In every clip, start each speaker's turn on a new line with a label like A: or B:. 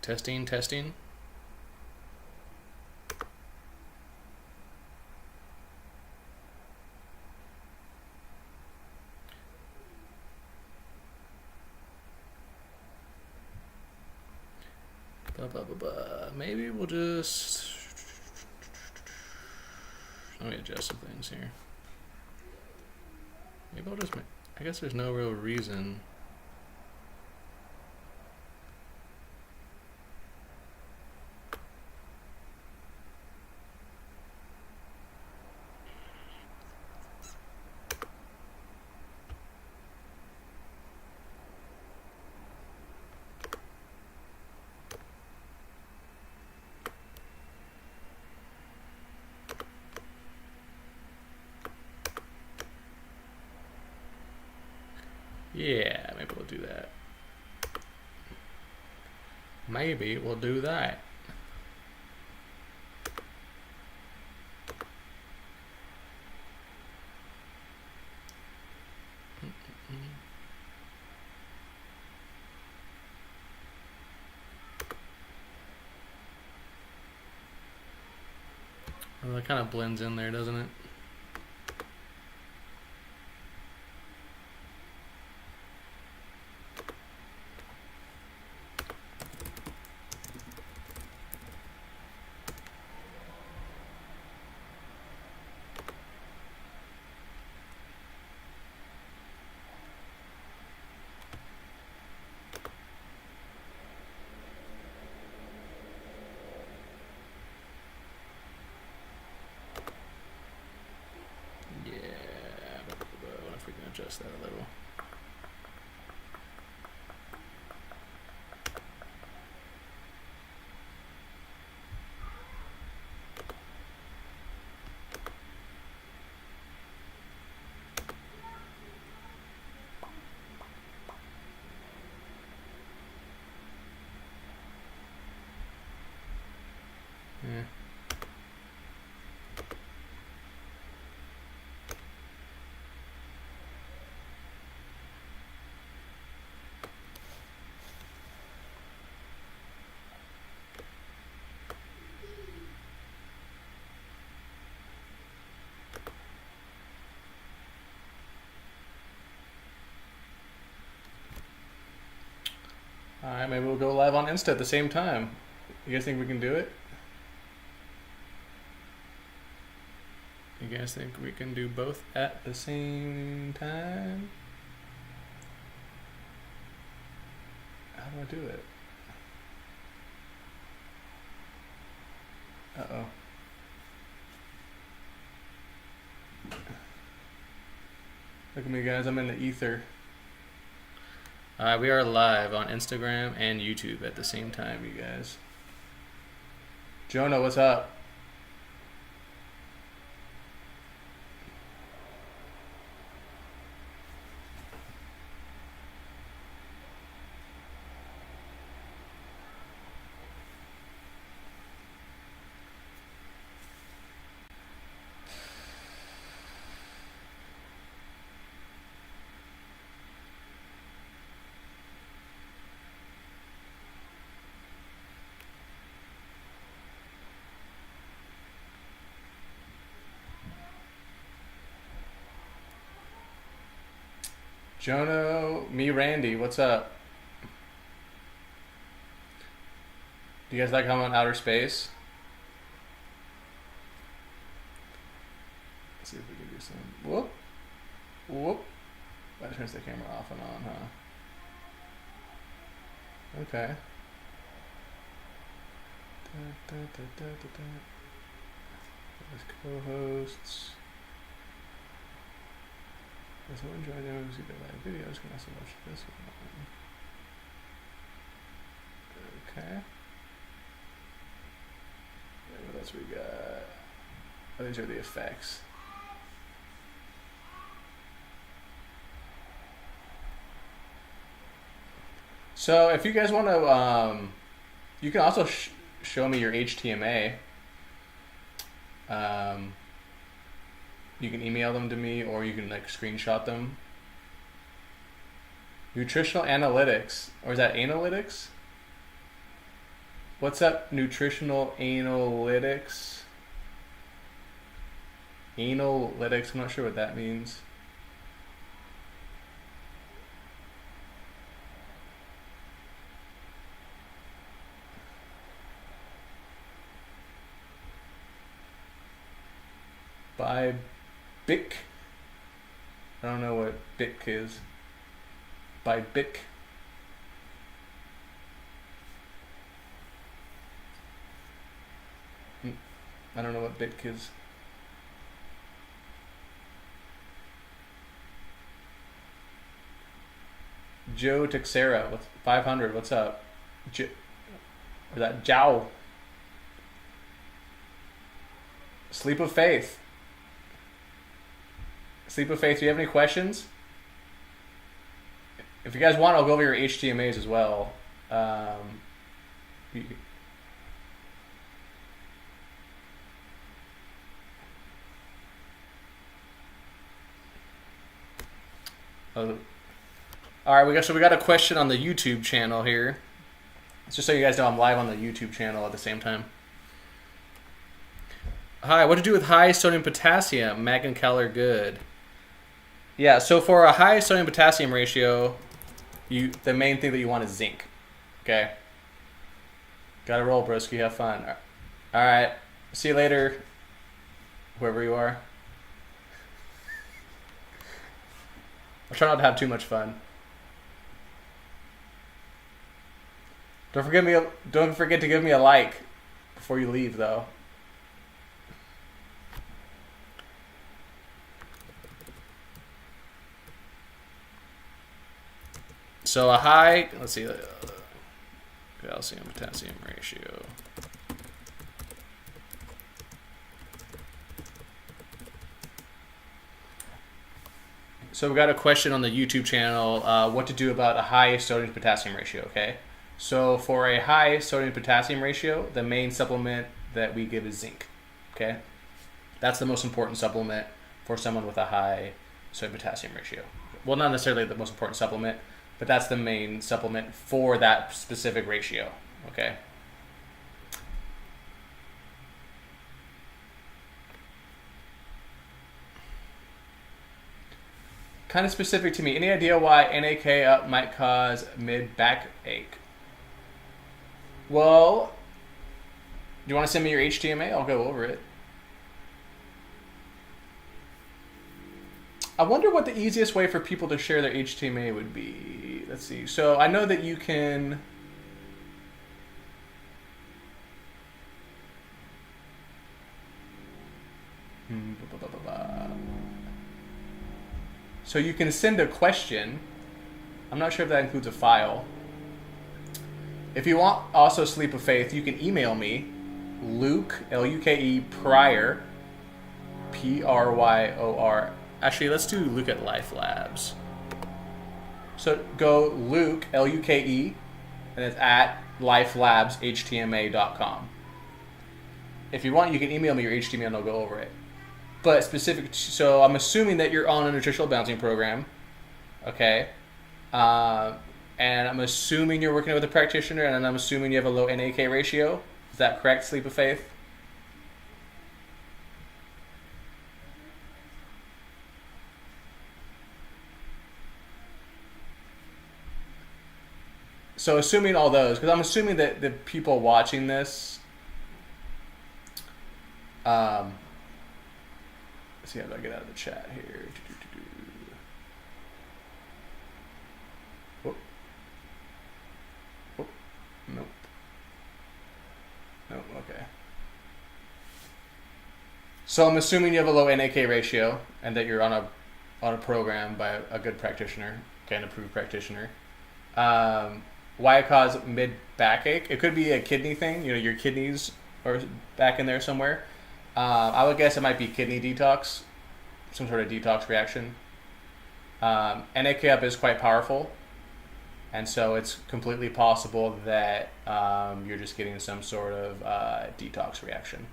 A: Testing, testing. Maybe we'll just... Let me adjust some things here. Maybe I'll just... I guess there's no real reason... Yeah, maybe we'll do that. Maybe we'll do that. Well, that kind of blends in there, doesn't it? Adjust that a little. Yeah. Alright, maybe we'll go live on Insta at the same time. You guys think we can do it? You guys think we can do both at the same time? How do I do it? Uh-oh. Look at me, guys. I'm in the ether. We are live on Instagram and YouTube at the same time, you guys. Jonah, what's up? Jono, me, Randy, what's up? Do you guys like how I'm on outer space? Let's see if we can do some. Whoop. Whoop. That turns the camera off and on, huh? Okay. There's co-hosts. If you enjoy doing the live videos, can also watch this one. Okay. What else we got? Oh, these are the effects. So if you guys want to, you can also show me your HTMA. You can email them to me, or you can like screenshot them. Nutritional analytics, or is that analytics? What's up, nutritional analytics? Analytics, I'm not sure what that means. By Bick. I don't know what Bick is. By Bick. I don't know what Bick is. Joe Texera with 500. What's up? Is that Jow? Sleep of Faith. Sleep of Faith, do you have any questions? If you guys want, I'll go over your HTMAs as well. All right, we got a question on the YouTube channel here. Just so you guys know, I'm live on the YouTube channel at the same time. Hi, what to do with high sodium potassium? Mag and Cal are good. Yeah, so for a high sodium potassium ratio, the main thing that you want is zinc. Okay. Gotta roll, broski. Have fun. All right. See you later, whoever you are. I'll try not to have too much fun. Don't forget to give me a like before you leave, though. So a high, let's see, calcium potassium ratio. So we got a question on the YouTube channel, what to do about a high sodium potassium ratio, okay? So for a high sodium potassium ratio, the main supplement that we give is zinc, okay? That's the most important supplement for someone with a high sodium potassium ratio. Well, not necessarily the most important supplement, but that's the main supplement for that specific ratio, okay? Kind of specific to me. Any idea why NAK up might cause mid-back ache? Well, do you want to send me your HTMA? I'll go over it. I wonder what the easiest way for people to share their HTMA would be. Let's see. So I know that you can... So you can send a question. I'm not sure if that includes a file. If you want also Sleep of Faith, you can email me, Luke, L-U-K-E, Pryor, P-R-Y-O-R. Actually, let's do Luke at Life Labs. So go Luke, L-U-K-E, and it's at lifelabshtma.com. If you want, you can email me your HTML and I'll go over it. But so I'm assuming that you're on a nutritional balancing program, okay? And I'm assuming you're working with a practitioner, and I'm assuming you have a low NAK ratio. Is that correct, Sleep of Faith? So assuming all those, because I'm assuming that the people watching this, let's see how do I get out of the chat here. Whoop. Whoop. Nope. Nope, okay. So I'm assuming you have a low NAK ratio and that you're on a program by a good practitioner, okay, an approved practitioner. Why it cause mid-back ache? It could be a kidney thing. You know, your kidneys are back in there somewhere. I would guess it might be kidney detox, some sort of detox reaction. NAK up is quite powerful, and so it's completely possible that you're just getting some sort of detox reaction.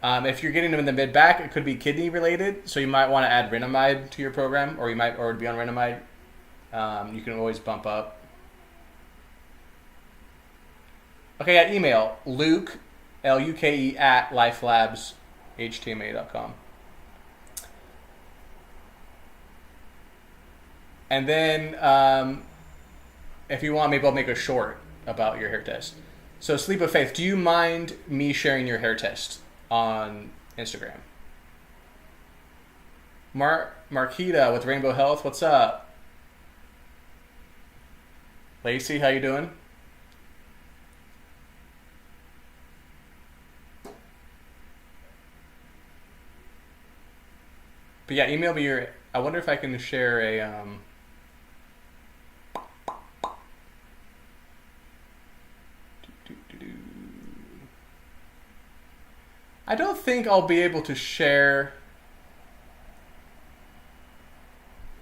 A: If you're getting them in the mid-back, it could be kidney related, so you might want to add Renamide to your program, or you might already be on Renamide. You can always bump up. Okay, yeah, email Luke, Luke at lifelabshtma.com. And then if you want, maybe I'll make a short about your hair test. So, Sleep of Faith, do you mind me sharing your hair test on Instagram? Marquita with Rainbow Health, what's up? Lacey, how you doing? But yeah, email me your. I wonder if I can share a. I don't think I'll be able to share.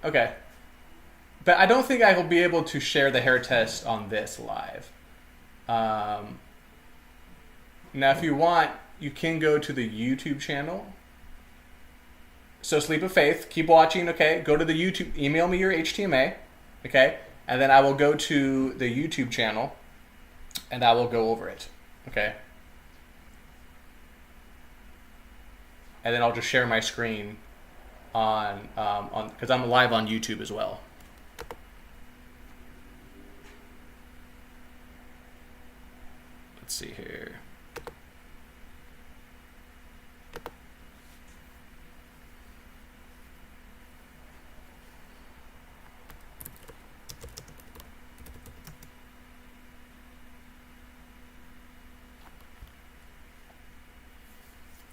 A: Okay. But I don't think I will be able to share the hair test on this live. Now, if you want, you can go to the YouTube channel. So, Sleep of Faith, keep watching, okay? Go to the YouTube, email me your HTMA, okay? And then I will go to the YouTube channel and I will go over it, okay? And then I'll just share my screen on because I'm live on YouTube as well. Let's see here.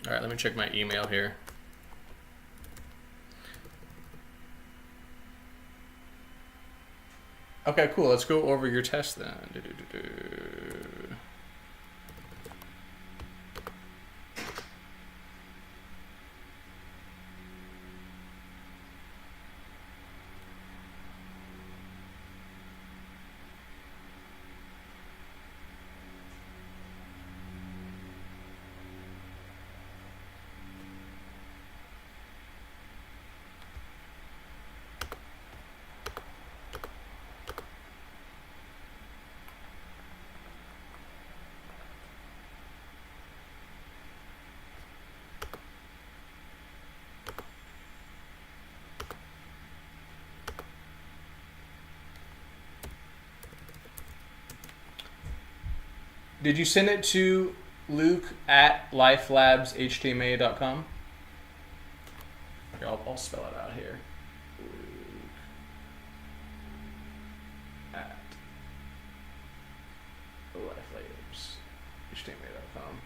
A: All right, let me check my email here. Okay, cool. Let's go over your test then. Did you send it to Luke at lifelabshtma.com? Here, I'll spell it out here. Luke at lifelabshtma.com.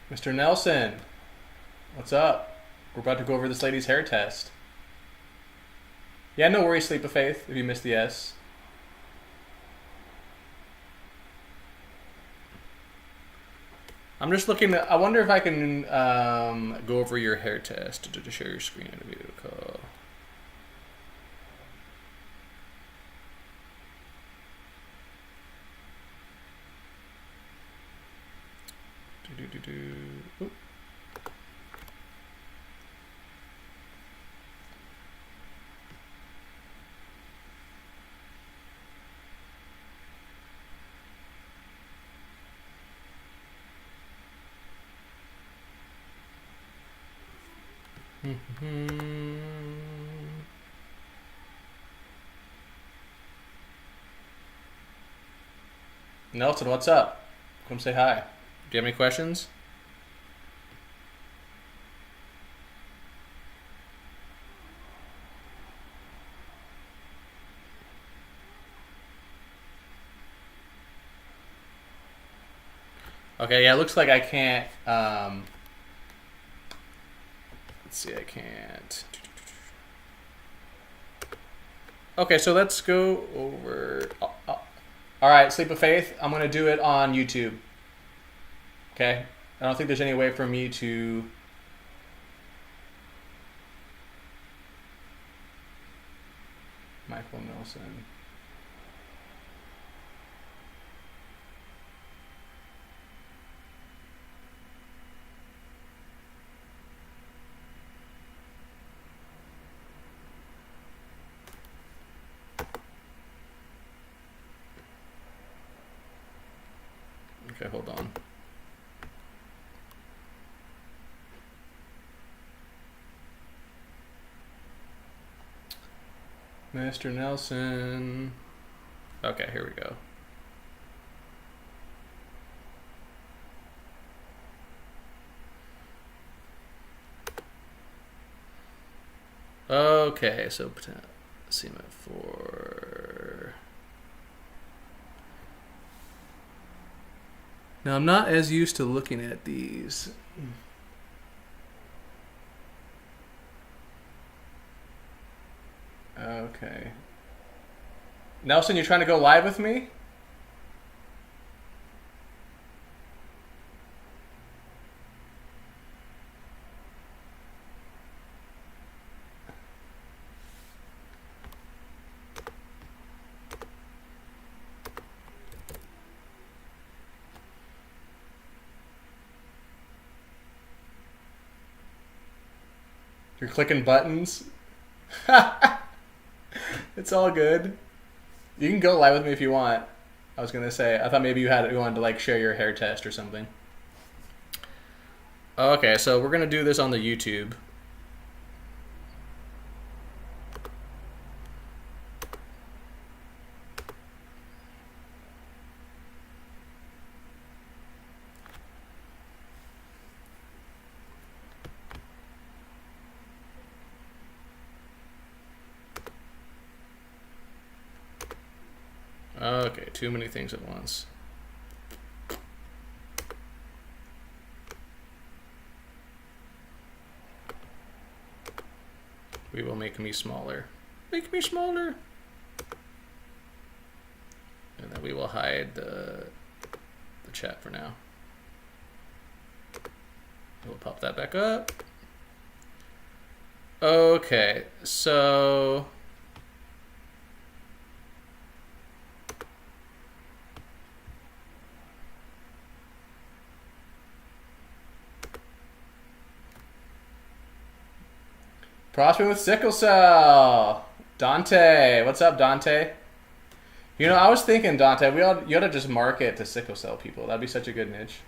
A: Mr. Nelson, what's up? We're about to go over this lady's hair test. Yeah, no worries, Sleep of Faith, if you missed the S. I'm just looking at, I wonder if I can go over your hair test to share your screen in a video call. Oop. Nelson, what's up? Come say hi. Do you have any questions? Okay, yeah, it looks like I can't, let's see, I can't. Okay, so let's go over, all right, Sleep of Faith, I'm going to do it on YouTube. Okay, I don't think there's any way for me to, Michael Nelson. Okay, hold on. Mr. Nelson. Okay, here we go. Okay, so CMF4. Now, I'm not as used to looking at these. Okay. Nelson, you trying to go live with me? You're clicking buttons? It's all good. You can go live with me if you want. I was gonna say, I thought maybe you wanted to like share your hair test or something. Okay, so we're gonna do this on the YouTube. Okay, too many things at once. We will make me smaller. Make me smaller. And then we will hide the chat for now. We'll pop that back up. Okay, so prospering with sickle cell. Dante. What's up, Dante? You know, I was thinking, Dante, you ought to just market to sickle cell people. That'd be such a good niche.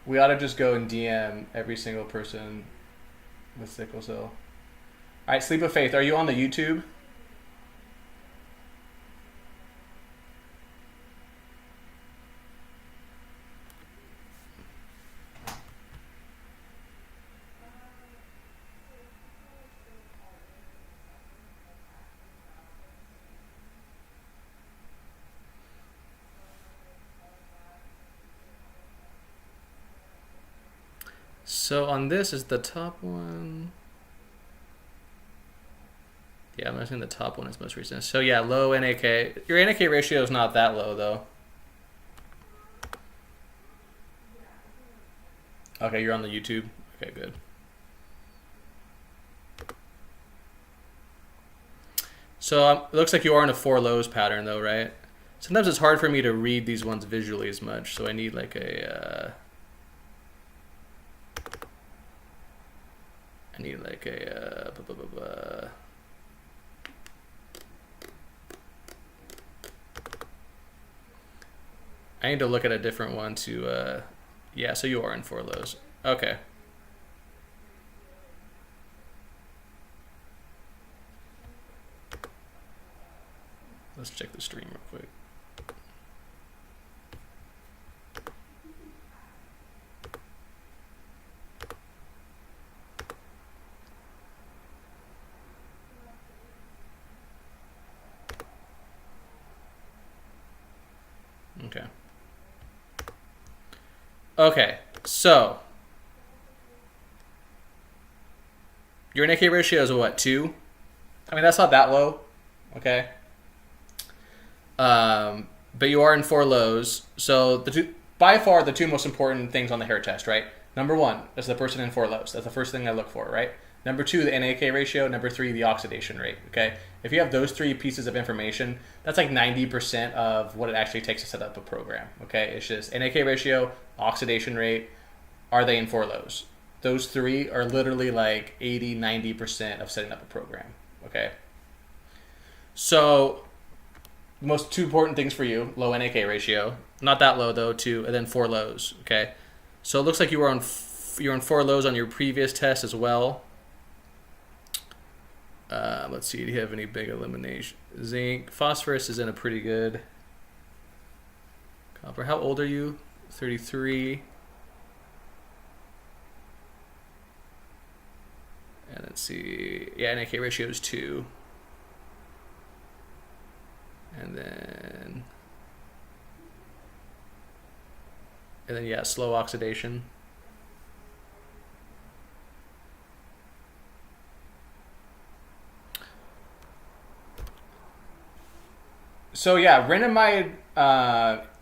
A: We ought to just go and DM every single person with sickle cell. All right, Sleep of Faith, are you on the YouTube? So on this is the top one. Yeah, I'm assuming the top one is most recent. So yeah, low NAK. Your NAK ratio is not that low though. Okay, you're on the YouTube. Okay, good. So it looks like you are in a 4 lows pattern though, right? Sometimes it's hard for me to read these ones visually as much, so I need like a I need to look at a different one to yeah, so you are in 4 lows. Okay. Let's check the stream real quick. Okay. Okay, so your NAK ratio is what, 2? I mean, that's not that low, okay? But you are in 4 lows. So by far the 2 most important things on the hair test, right? Number 1 is the person in 4 lows. That's the first thing I look for, right? Number 2, the NAK ratio. Number 3, the oxidation rate. Okay, if you have those 3 pieces of information, that's like 90% of what it actually takes to set up a program. Okay, it's just NAK ratio, oxidation rate. Are they in 4 lows? Those 3 are literally like 80-90% of setting up a program. Okay, so most 2 important things for you: low NAK ratio, not that low though, 2, and then 4 lows. Okay, so it looks like you were on you're on 4 lows on your previous test as well. Let's see, do you have any big elimination? Zinc, phosphorus is in a pretty good. Copper, how old are you? 33. And let's see, yeah, NAK ratio is 2. And then yeah, slow oxidation. So yeah, renamide.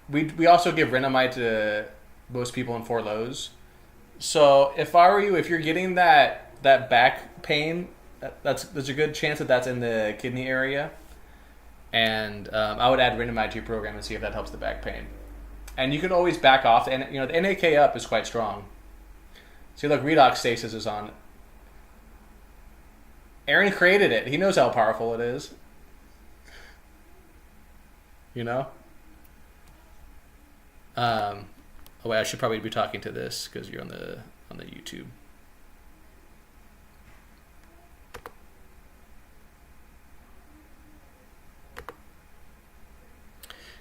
A: We also give renamide to most people in 4 lows. So if I were you, if you're getting that back pain, there's a good chance that that's in the kidney area, and I would add renamide to your program and see if that helps the back pain. And you can always back off, and the NAK up is quite strong. See, look, redox stasis is on. Aaron created it. He knows how powerful it is. Oh wait, I should probably be talking to this because you're on the YouTube.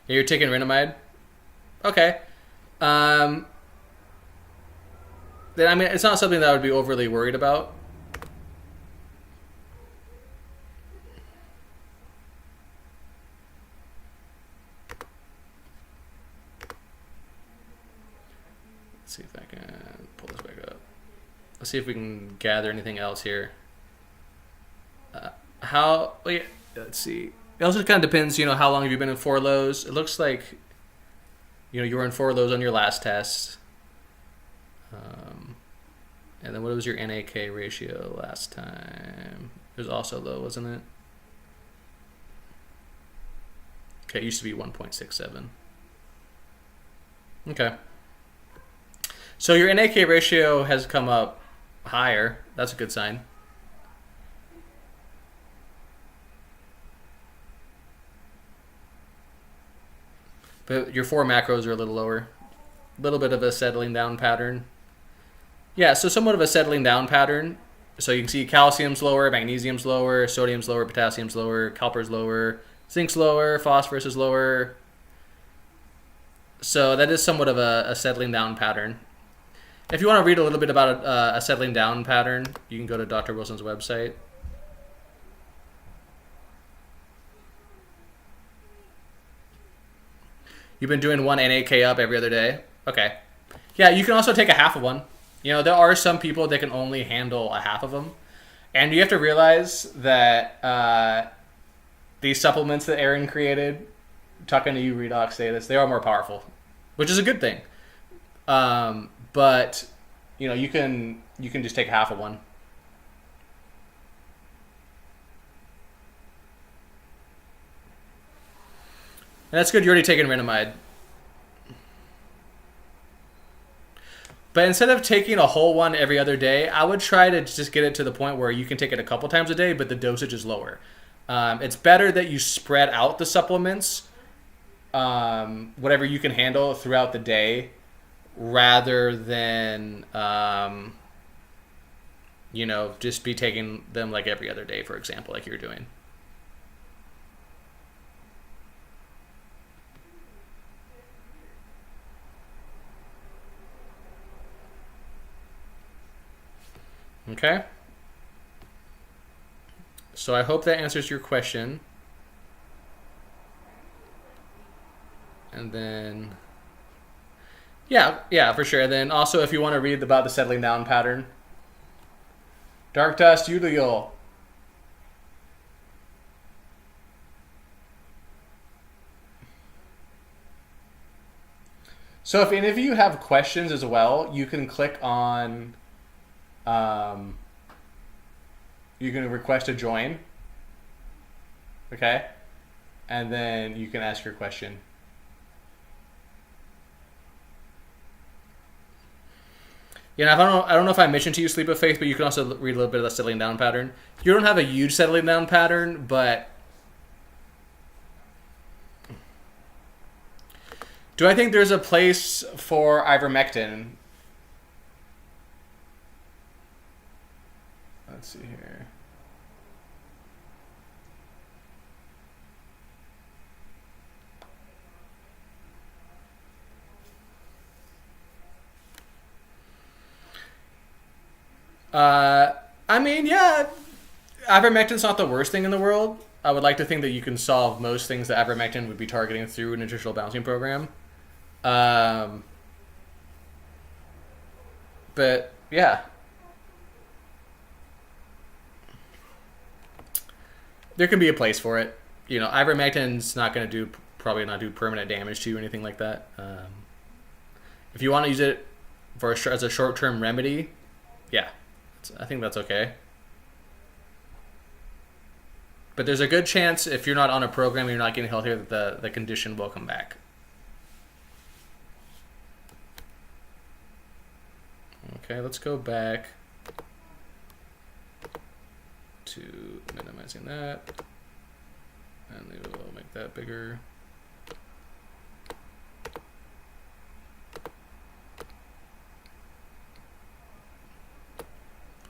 A: Yeah, you're taking renamide? Okay. Then I mean, it's not something that I would be overly worried about. Let's see if I can pull this back up. Let's see if we can gather anything else here. Let's see. It also kind of depends, how long have you been in 4 lows. It looks like, you were in 4 lows on your last test. And then what was your NAK ratio last time? It was also low, wasn't it? Okay, it used to be 1.67. Okay. So your NAK ratio has come up higher. That's a good sign. But your 4 macros are a little lower. A little bit of a settling down pattern. Yeah, so somewhat of a settling down pattern. So you can see calcium's lower, magnesium's lower, sodium's lower, potassium's lower, copper's lower, zinc's lower, phosphorus is lower. So that is somewhat of a settling down pattern. If you want to read a little bit about a settling down pattern, you can go to Dr. Wilson's website. You've been doing 1 NAK up every other day? Okay. Yeah, you can also take a half of one. There are some people that can only handle a half of them. And you have to realize that these supplements that Aaron created, talking to you, redox status, they are more powerful, which is a good thing. But you can just take half of one. And that's good. You're already taking renamide. But instead of taking a whole one every other day, I would try to just get it to the point where you can take it a couple times a day, but the dosage is lower. It's better that you spread out the supplements, whatever you can handle throughout the day, rather than just be taking them like every other day, for example, like you're doing. Okay. So I hope that answers your question. And then, yeah, for sure. And then also, if you want to read about the settling down pattern, dark dust, udeal. So if any of you have questions as well, you can click on You can request to join. Okay? And then you can ask your question. Yeah, I don't know if I mentioned to you Sleep of Faith, but you can also read a little bit of the settling down pattern. You don't have a huge settling down pattern, but do I think there's a place for ivermectin? Let's see here. I mean, yeah, ivermectin's not the worst thing in the world. I would like to think that you can solve most things that ivermectin would be targeting through a nutritional balancing program. But yeah, there can be a place for it. You know, ivermectin's not going to probably not do permanent damage to you or anything like that. If you want to use it as a short-term remedy, yeah, I think that's okay. But there's a good chance if you're not on a program, you're not getting healthier, that the condition will come back. Okay, let's go back to minimizing that. And we will make that bigger.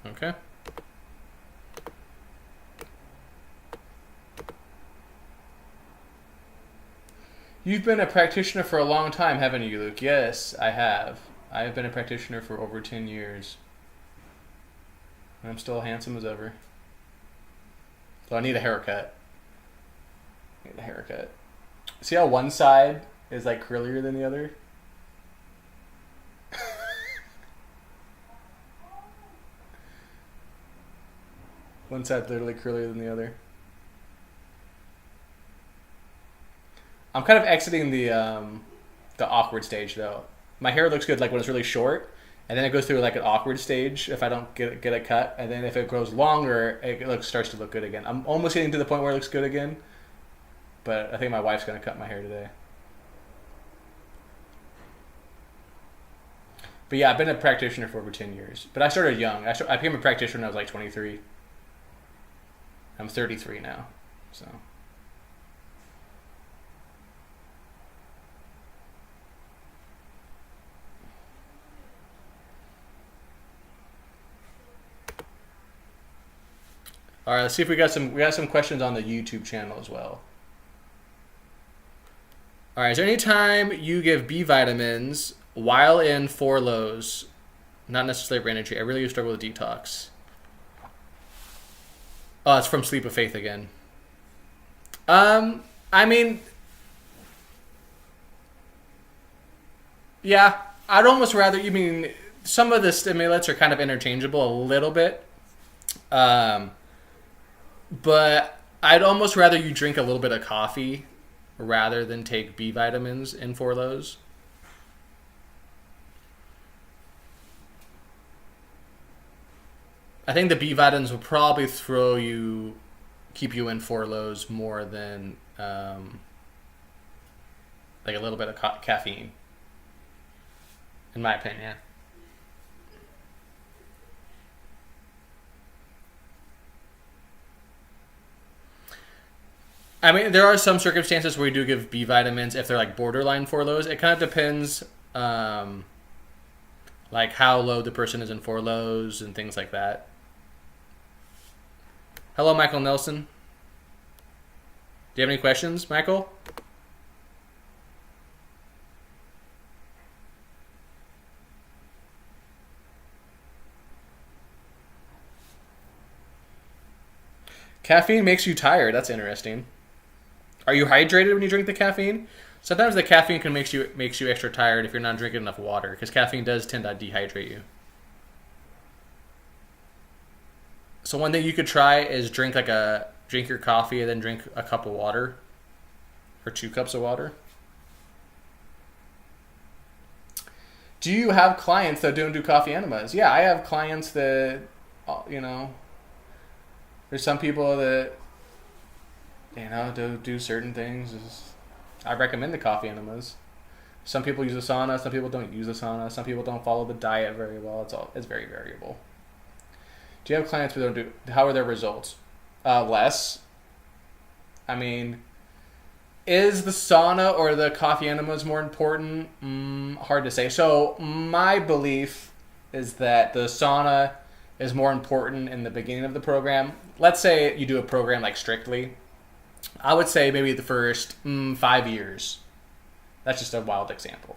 A: Okay. You've been a practitioner for a long time, haven't you, Luke? Yes, I have. I have been a practitioner for over 10 years. And I'm still handsome as ever. So I need a haircut. See how one side is like curlier than the other? One side's literally curlier than the other. I'm kind of exiting the awkward stage though. My hair looks good like when it's really short, and then it goes through like an awkward stage if I don't get a cut, and then if it grows longer, it starts to look good again. I'm almost getting to the point where it looks good again, but I think my wife's gonna cut my hair today. But yeah, I've been a practitioner for over 10 years. But I started young. I became a practitioner when I was like 23. I'm 33 now, so. All right, let's see if we got some questions on the YouTube channel as well. All right, is there any time you give B vitamins while in 4 lows? Not necessarily for energy. I really struggle with detox. Oh, it's from Sleep of Faith again. I mean, yeah, I'd almost rather. You mean some of the stimulants are kind of interchangeable a little bit. But I'd almost rather you drink a little bit of coffee rather than take B vitamins in 4 lows. I think the B vitamins will probably keep you in 4 lows more than like a little bit of caffeine, in my opinion. I mean, there are some circumstances where we do give B vitamins if they're like borderline 4 lows. It kind of depends, like how low the person is in 4 lows and things like that. Hello, Michael Nelson. Do you have any questions, Michael? Caffeine makes you tired. That's interesting. Are you hydrated when you drink the caffeine? Sometimes the caffeine can makes you extra tired if you're not drinking enough water, because caffeine does tend to dehydrate you. So one thing you could try is drink your coffee and then drink a cup of water, or 2 cups of water. Do you have clients that don't do coffee enemas? Yeah, I have clients that, There's some people that do certain things. I recommend the coffee enemas. Some people use a sauna. Some people don't use a sauna. Some people don't follow the diet very well. It's very variable. Do you have clients who don't do? How are their results? Less. I mean, is the sauna or the coffee enemas more important? Hard to say. So my belief is that the sauna is more important in the beginning of the program. Let's say you do a program like Strictly. I would say maybe the first 5 years. That's just a wild example.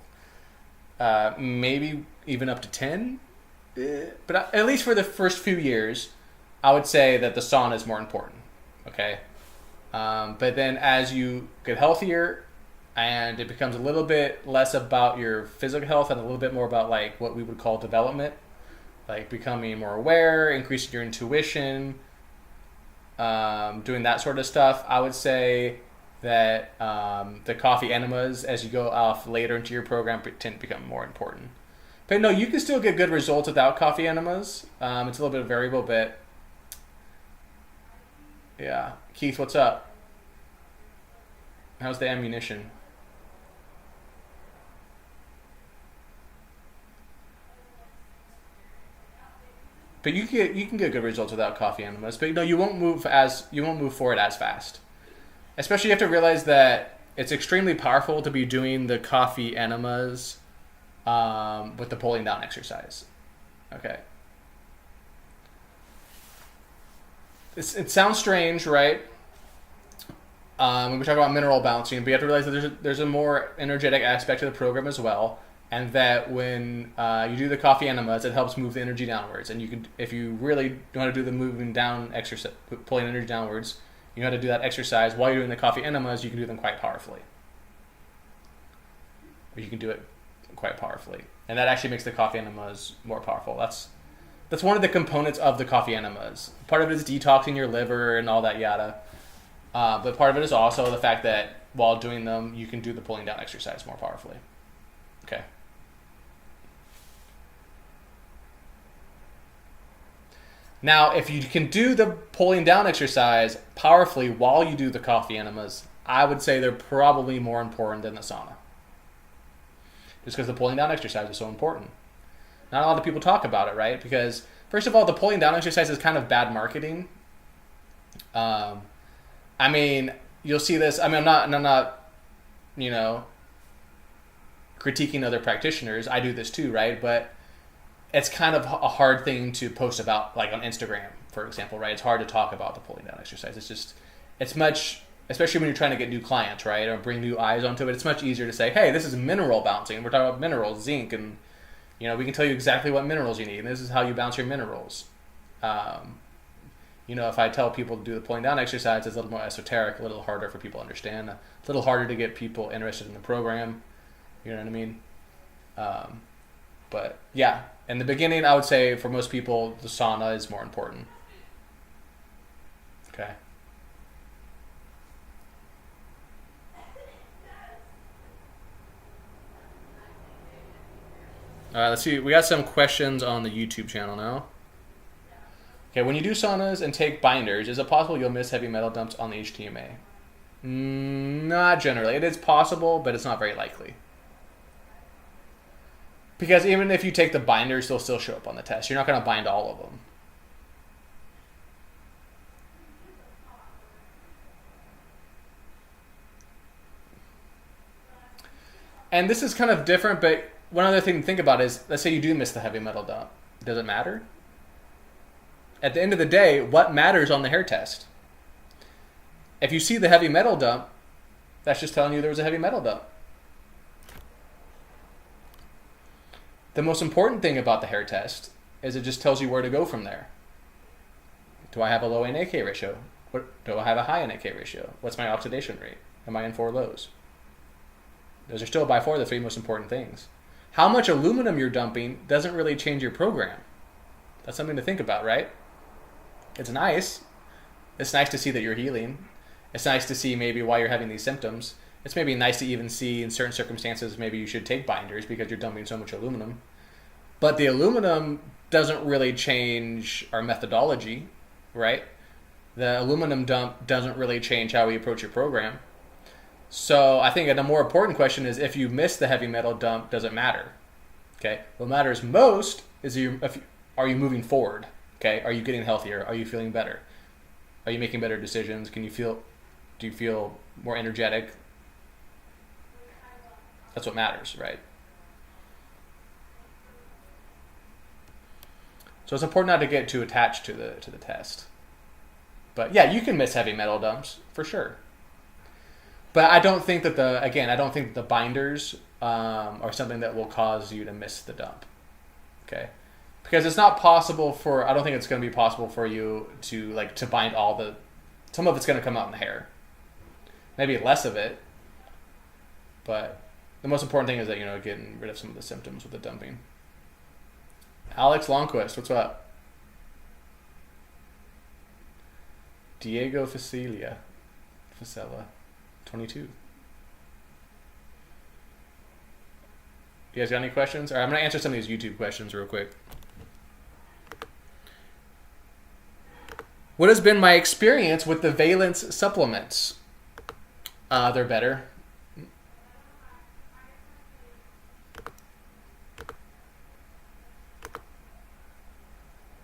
A: Maybe even up to 10. But at least for the first few years, I would say that the sauna is more important. Okay? But then as you get healthier and it becomes a little bit less about your physical health and a little bit more about like what we would call development, like becoming more aware, increasing your intuition, doing that sort of stuff, I would say that the coffee enemas, as you go off later into your program, tend to become more important. But no, you can still get good results without coffee enemas. It's a little bit variable, but yeah. Keith, what's up? How's the ammunition? But you can get good results without coffee enemas. But no, you won't move forward as fast. Especially you have to realize that it's extremely powerful to be doing the coffee enemas with the pulling down exercise. Okay. It sounds strange, right? When we talk about mineral balancing, but you have to realize that there's a more energetic aspect to the program as well, and that when you do the coffee enemas, it helps move the energy downwards. And you can, if you really want to do the moving down exercise, pulling energy downwards, you know how to do that exercise while you're doing the coffee enemas. You can do them quite powerfully, or you can do it quite powerfully, and that actually makes the coffee enemas more powerful. That's one of the components of the coffee enemas. Part of it is detoxing your liver and all that yada. But part of it is also the fact that while doing them, you can do the pulling down exercise more powerfully. Okay. Now, if you can do the pulling down exercise powerfully while you do the coffee enemas, I would say they're probably more important than the sauna. Just because the pulling down exercise is so important. Not a lot of people talk about it, right? Because, first of all, the pulling down exercise is kind of bad marketing. I mean, you'll see this. I mean, I'm not, critiquing other practitioners. I do this too, right? But it's kind of a hard thing to post about, like on Instagram, for example, right? It's hard to talk about the pulling down exercise. It's much, especially when you're trying to get new clients, right? Or bring new eyes onto it. It's much easier to say, hey, this is mineral balancing. And we're talking about minerals, zinc, and we can tell you exactly what minerals you need, and this is how you balance your minerals. If I tell people to do the pulling down exercise, it's a little more esoteric, a little harder for people to understand, a little harder to get people interested in the program. You know what I mean? But yeah, in the beginning, I would say for most people, the sauna is more important. Okay. Let's see. We got some questions on the YouTube channel now. Okay, when you do saunas and take binders, is it possible you'll miss heavy metal dumps on the HTMA? Not generally. It is possible, but it's not very likely. Because even if you take the binders, they'll still show up on the test. You're not going to bind all of them. And this is kind of different, but one other thing to think about is, let's say you do miss the heavy metal dump. Does it matter? At the end of the day, what matters on the hair test? If you see the heavy metal dump, that's just telling you there was a heavy metal dump. The most important thing about the hair test is it just tells you where to go from there. Do I have a low NAK ratio? Do I have a high NAK ratio? What's my oxidation rate? Am I in 4 lows? Those are still by far the 3 most important things. How much aluminum you're dumping doesn't really change your program. That's something to think about, right? It's nice. It's nice to see that you're healing. It's nice to see maybe why you're having these symptoms. It's maybe nice to even see in certain circumstances maybe you should take binders because you're dumping so much aluminum. But the aluminum doesn't really change our methodology, right? the aluminum dump doesn't really change how we approach your program. So I think the more important question is, if you miss the heavy metal dump, does it matter? Okay. What matters most is are you moving forward? Okay. Are you getting healthier? Are you feeling better? Are you making better decisions? Do you feel more energetic? That's what matters, right? So it's important not to get too attached to the test. But yeah, you can miss heavy metal dumps for sure. But I don't think that the binders are something that will cause you to miss the dump. Okay, because it's not possible I don't think it's going to be possible for you to bind some of it's going to come out in the hair. Maybe less of it, but the most important thing is that, getting rid of some of the symptoms with the dumping. Alex Longquist, what's up? Diego Facella, 22. You guys got any questions? All right, I'm going to answer some of these YouTube questions real quick. What has been my experience with the Valence supplements? They're better.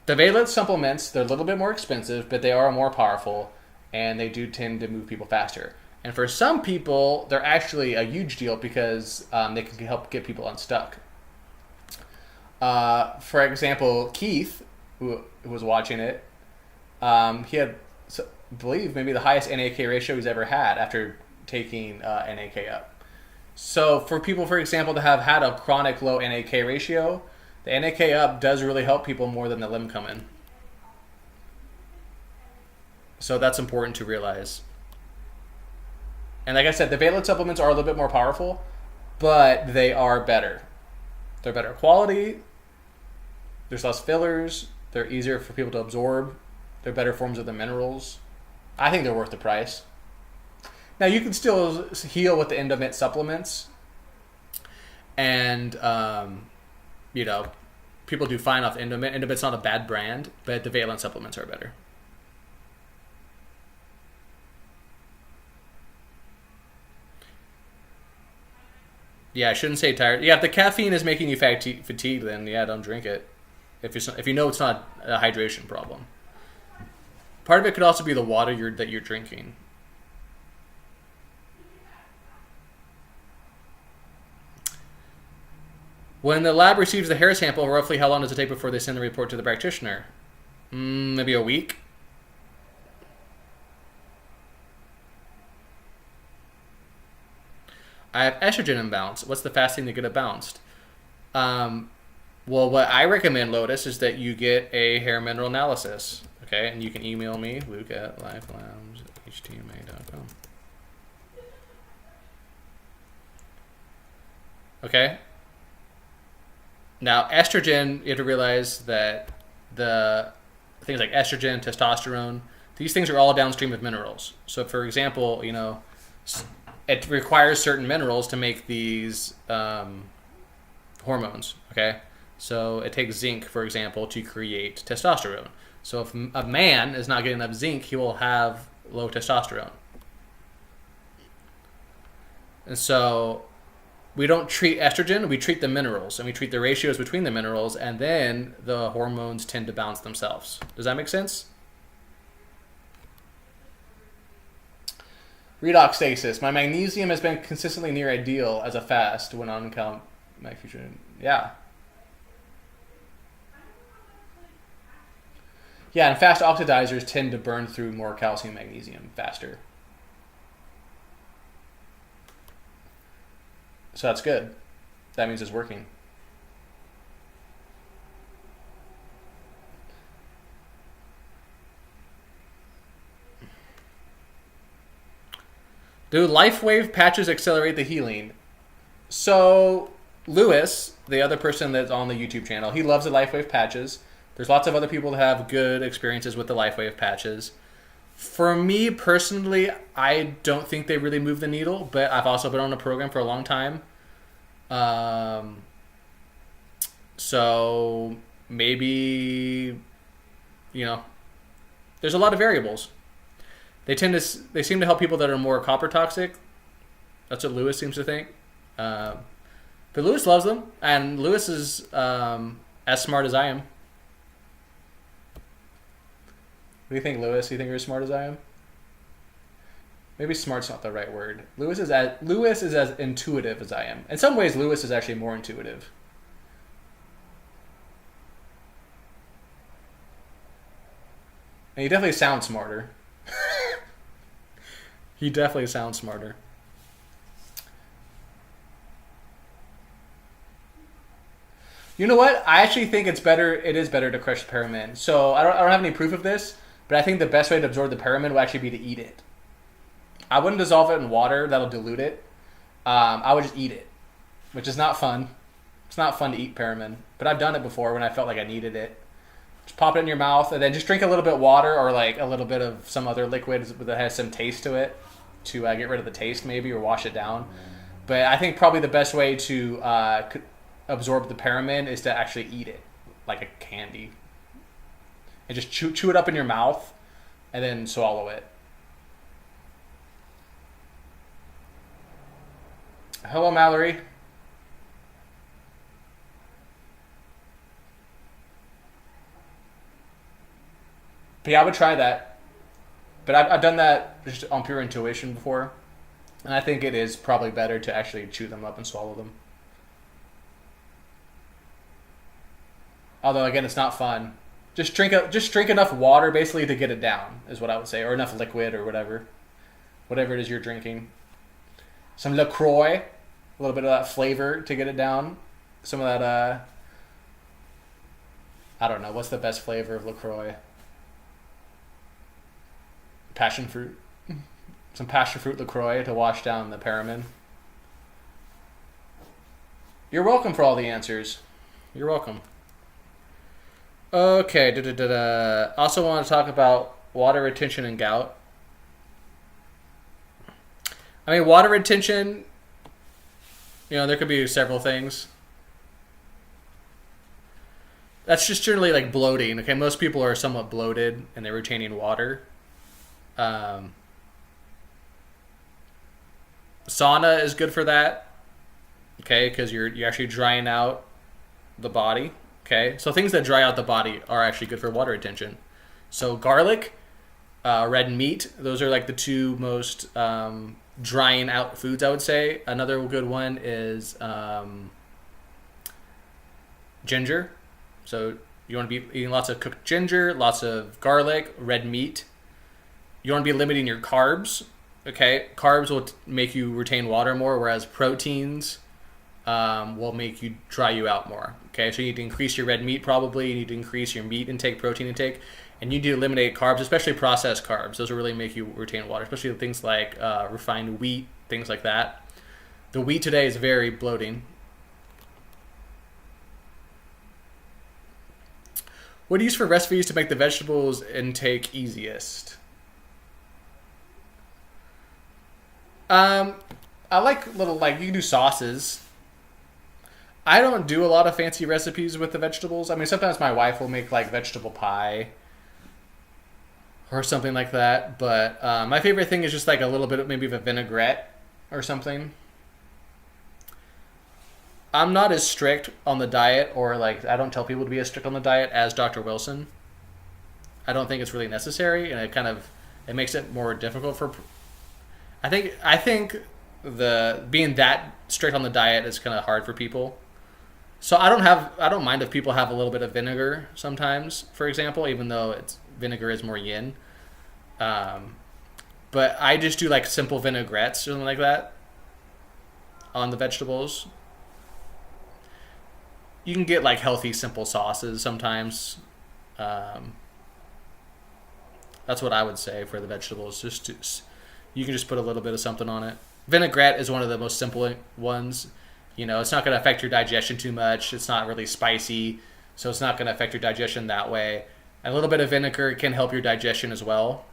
A: The Valence supplements, they're a little bit more expensive, but they are more powerful, and they do tend to move people faster. And for some people, they're actually a huge deal because they can help get people unstuck. For example, Keith, who was watching it, he had, I believe, maybe the highest NAK ratio he's ever had after taking NAK up. So for people, for example, to have had a chronic low NAK ratio, the NAK up does really help people more than the limb come in. So that's important to realize. And like I said, the Valence supplements are a little bit more powerful, but they are better. They're better quality. There's less fillers. They're easier for people to absorb. They're better forms of the minerals. I think they're worth the price. Now, you can still heal with the Endovit supplements. And, people do fine off Endovit. Endovit's not a bad brand, but the Valence supplements are better. Yeah, I shouldn't say tired. Yeah, if the caffeine is making you fatigued, then don't drink it. If you know it's not a hydration problem. Part of it could also be the water that you're drinking. When the lab receives the hair sample, roughly how long does it take before they send the report to the practitioner? Maybe a week. I have estrogen imbalance. What's the fastest to get it balanced? Well, what I recommend, Lotus, is that you get a hair mineral analysis. Okay, and you can email me, luke@lifelabs.htma.com. Okay. Now, estrogen, you have to realize that the things like estrogen, testosterone, these things are all downstream of minerals. So, for example, it requires certain minerals to make these hormones, okay? So it takes zinc, for example, to create testosterone. So if a man is not getting enough zinc, he will have low testosterone. And so we don't treat estrogen, we treat the minerals, and we treat the ratios between the minerals, and then the hormones tend to balance themselves. Does that make sense? Redox stasis. My magnesium has been consistently near ideal as a fast when on magnesium. Yeah. Yeah, and fast oxidizers tend to burn through more calcium magnesium faster. So that's good. That means it's working. Do LifeWave patches accelerate the healing? So Lewis, the other person that's on the YouTube channel, he loves the LifeWave patches. There's lots of other people that have good experiences with the LifeWave patches. For me personally, I don't think they really move the needle, but I've also been on a program for a long time. So maybe, there's a lot of variables. They seem to help people that are more copper toxic. That's what Lewis seems to think. But Lewis loves them, and Lewis is as smart as I am. What do you think, Lewis? Do you think you're as smart as I am? Maybe smart's not the right word. Lewis is as intuitive as I am. In some ways, Lewis is actually more intuitive. And he definitely sounds smarter. He definitely sounds smarter. You know what? I actually think it's better. It is better to crush peppermint. So I don't have any proof of this, but I think the best way to absorb the peppermint will actually be to eat it. I wouldn't dissolve it in water. That'll dilute it. I would just eat it, which is not fun. It's not fun to eat peppermint, but I've done it before when I felt like I needed it. Just pop it in your mouth and then just drink a little bit of water or like a little bit of some other liquid that has some taste to it to get rid of the taste maybe or wash it down. But I think probably the best way to absorb the peppermint is to actually eat it like a candy. And just chew it up in your mouth and then swallow it. Hello, Mallory. But yeah, I would try that. But I've done that just on pure intuition before. And I think it is probably better to actually chew them up and swallow them. Although, again, it's not fun. Just drink enough water, basically, to get it down, is what I would say. Or enough liquid or whatever. Whatever it is you're drinking. Some LaCroix. A little bit of that flavor to get it down. Some of that, I don't know. What's the best flavor of LaCroix? Passion fruit. Some passion fruit LaCroix to wash down the peppermint. You're welcome for all the answers. You're welcome. Okay. Also want to talk about water retention and gout. I mean, water retention... there could be several things. That's just generally like bloating. Okay, most people are somewhat bloated and they're retaining water. Sauna is good for that. Okay, because you're actually drying out the body. Okay, so things that dry out the body are actually good for water retention. So garlic, red meat, those are like the two most drying out foods, I would say. Another good one is ginger. So you want to be eating lots of cooked ginger, lots of garlic, red meat. You want to be limiting your carbs. Okay, carbs will make you retain water more, whereas proteins will make you dry you out more. Okay, so you need to increase your red meat probably. You need to increase your meat intake, protein intake. And you need to eliminate carbs, especially processed carbs. Those will really make you retain water, especially things like refined wheat, things like that. The wheat today is very bloating. What do you use for recipes to make the vegetables intake easiest? I like you can do sauces. I don't do a lot of fancy recipes with the vegetables. I mean, sometimes my wife will make like vegetable pie or something like that. But my favorite thing is just like a little bit of maybe of a vinaigrette or something. I'm not as strict on the diet, or like I don't tell people to be as strict on the diet as Dr. Wilson. I don't think it's really necessary, and it makes it more difficult for. I think the being that strict on the diet is kind of hard for people. So I don't mind if people have a little bit of vinegar sometimes, for example, even though vinegar is more yin. But I just do like simple vinaigrettes or something like that on the vegetables. You can get like healthy, simple sauces sometimes. That's what I would say for the vegetables. You can just put a little bit of something on it. Vinaigrette is one of the most simple ones. It's not going to affect your digestion too much. It's not really spicy, so it's not going to affect your digestion that way. And a little bit of vinegar can help your digestion as well.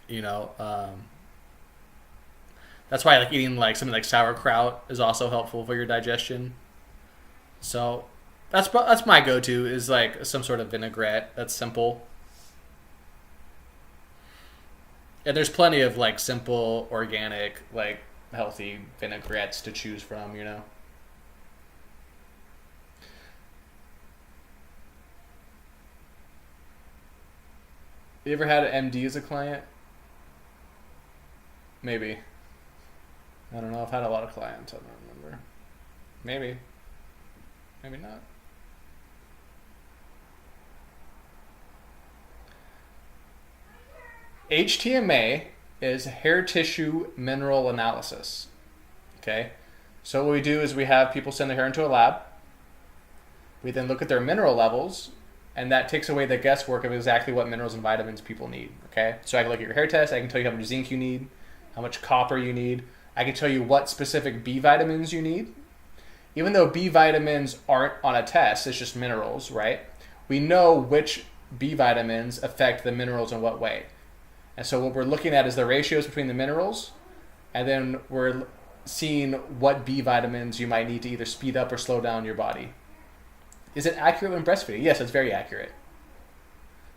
A: That's why like eating like something like sauerkraut is also helpful for your digestion. So that's my go-to is like some sort of vinaigrette that's simple. And there's plenty of like simple, organic, like healthy vinaigrettes to choose from, you know. You ever had an MD as a client? Maybe. I don't know. I've had a lot of clients. I don't remember. Maybe. Maybe not. HTMA is hair tissue mineral analysis. Okay? So what we do is we have people send their hair into a lab. We then look at their mineral levels, and that takes away the guesswork of exactly what minerals and vitamins people need. Okay? So I can look at your hair test. I can tell you how much zinc you need, how much copper you need. I can tell you what specific B vitamins you need. Even though B vitamins aren't on a test, it's just minerals, right? We know which B vitamins affect the minerals in what way. And so what we're looking at is the ratios between the minerals, and then we're seeing what B vitamins you might need to either speed up or slow down your body. Is it accurate when breastfeeding? Yes, it's very accurate.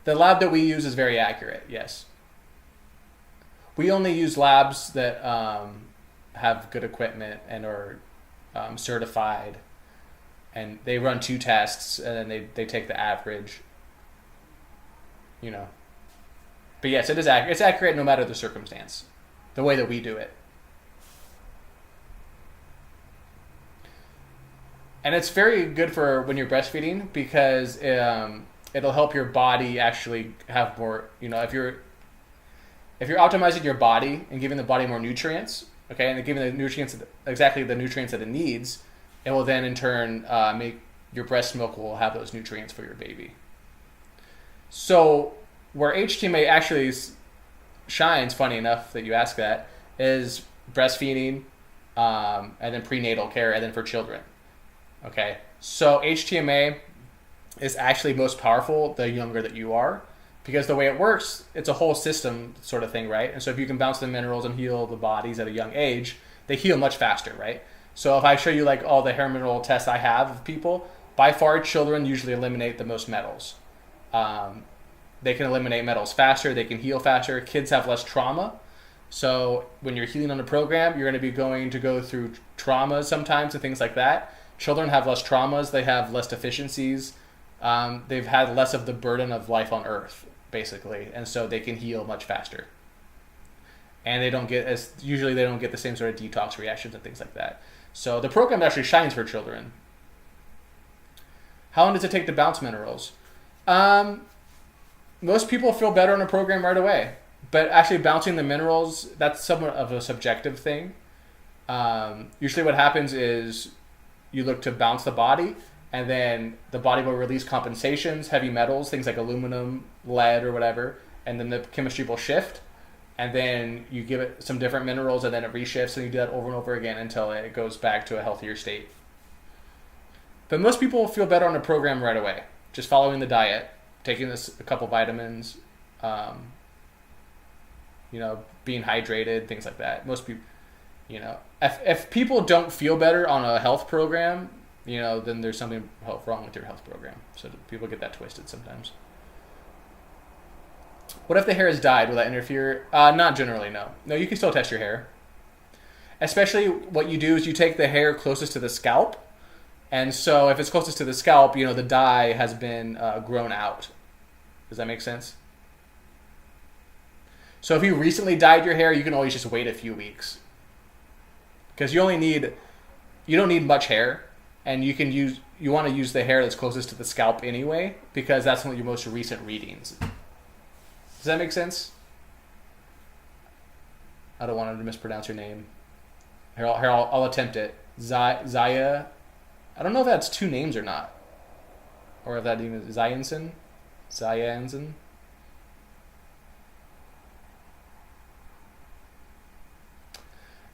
A: The lab that we use is very accurate, yes. We only use labs that have good equipment and are certified, and they run 2 tests, and then they take the average, you know. But yes, it is accurate. It's accurate no matter the circumstance, the way that we do it. And it's very good for when you're breastfeeding because it'll help your body actually have more, you know, if you're optimizing your body and giving the body more nutrients, okay, and giving the nutrients, exactly the nutrients that it needs, it will then in turn make your breast milk will have those nutrients for your baby. So where HTMA actually shines, funny enough that you ask that, is breastfeeding and then prenatal care and then for children. Okay, so HTMA is actually most powerful the younger that you are, because the way it works, it's a whole system sort of thing, right? And so if you can bounce the minerals and heal the bodies at a young age, they heal much faster, right? So if I show you like all the hair mineral tests I have of people, by far children usually eliminate the most metals. They can eliminate metals faster, they can heal faster, kids have less trauma. So when you're healing on a program, you're going to go through traumas sometimes and things like that. Children have less traumas, they have less deficiencies, they've had less of the burden of life on Earth, basically, and so they can heal much faster. And they don't get the same sort of detox reactions and things like that. So the program actually shines for children. How long does it take to bounce minerals? Most people feel better on a program right away, but actually bouncing the minerals, that's somewhat of a subjective thing. Usually what happens is you look to bounce the body, and then the body will release compensations, heavy metals, things like aluminum, lead, or whatever, and then the chemistry will shift, and then you give it some different minerals, and then it reshifts, and you do that over and over again until it goes back to a healthier state. But most people feel better on a program right away, just following the diet, taking a couple vitamins, being hydrated, things like that. Most people, if people don't feel better on a health program, then there's something wrong with your health program. So people get that twisted sometimes. What if the hair is dyed? Will that interfere? Not generally, no. No, you can still test your hair. Especially what you do is you take the hair closest to the scalp. And so if it's closest to the scalp, the dye has been grown out. Does that make sense? So if you recently dyed your hair, you can always just wait a few weeks. Because you don't need much hair. And you want to use the hair that's closest to the scalp anyway, because that's one of your most recent readings. Does that make sense? I don't want to mispronounce your name. Here, I'll attempt it. Zaya. I don't know if that's 2 names or not. Or if that even is Zyansen.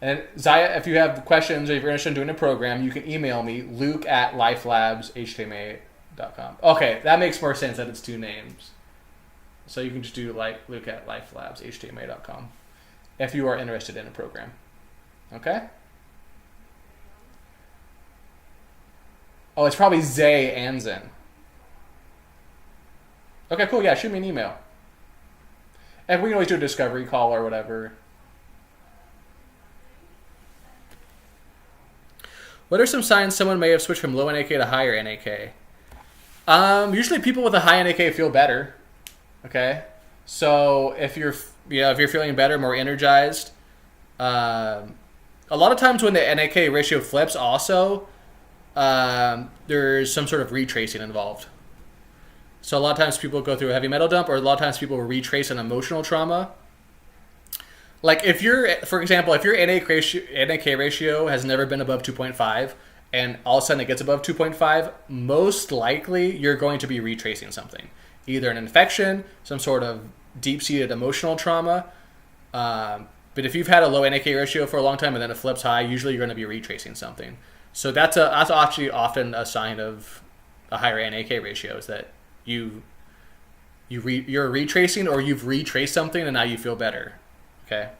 A: And Zaya, if you have questions or if you're interested in doing a program, you can email me, luke@lifelabshtma.com. Okay, that makes more sense that it's 2 names. So you can just do luke@lifelabshtma.com if you are interested in a program. Okay? Oh, it's probably Zay Anzen. Okay, cool. Yeah, shoot me an email. And we can always do a discovery call or whatever. What are some signs someone may have switched from low NAK to higher NAK? Usually people with a high NAK feel better. Okay, so if you're feeling better, more energized, a lot of times when the NAK ratio flips, also there's some sort of retracing involved. So a lot of times people go through a heavy metal dump, or a lot of times people retrace an emotional trauma. Like for example, if your NAK ratio has never been above 2.5, and all of a sudden it gets above 2.5, most likely you're going to be retracing something. Either an infection, some sort of deep-seated emotional trauma. But if you've had a low NAK ratio for a long time and then it flips high, usually you're going to be retracing something. So that's actually often a sign of a higher NAK ratio, is that you're retracing, or you've retraced something and now you feel better. Okay.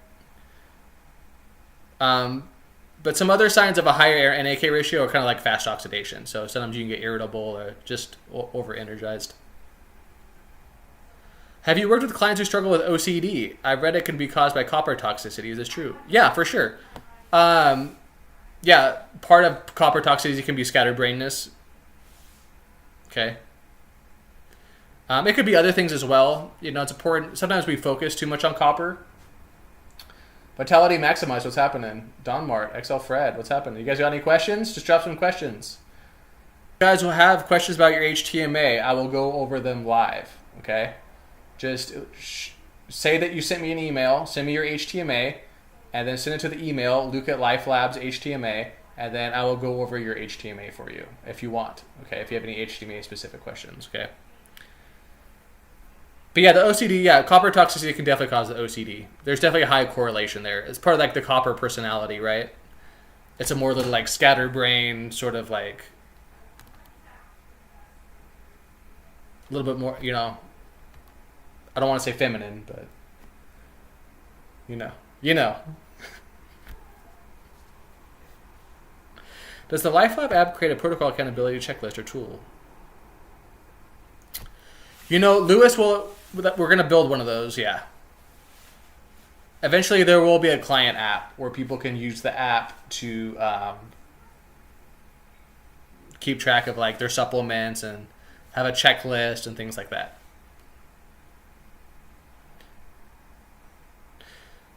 A: But some other signs of a higher NAK ratio are kind of like fast oxidation. So sometimes you can get irritable or just over-energized. Have you worked with clients who struggle with OCD? I've read it can be caused by copper toxicity. Is this true? Yeah, for sure. Yeah, part of copper toxicity can be scatterbrainness. Okay. It could be other things as well. It's important. Sometimes we focus too much on copper. Vitality maximize, what's happening? Don Mart, XL Fred, what's happening? You guys got any questions? Just drop some questions. If you guys will have questions about your HTMA, I will go over them live, okay? Just say that you sent me an email, send me your HTMA, and then send it to the email, Luke@LifeLabs HTMA, and then I will go over your HTMA for you if you want, okay? If you have any HTMA specific questions, okay? But yeah, the OCD, copper toxicity can definitely cause the OCD. There's definitely a high correlation there. It's part of like the copper personality, right? It's a more little like scatterbrain, sort of like a little bit more, I don't want to say feminine, but you know. Does the LifeLab app create a protocol accountability checklist or tool? Lewis we're going to build one of those, yeah. Eventually there will be a client app where people can use the app to keep track of like their supplements and have a checklist and things like that.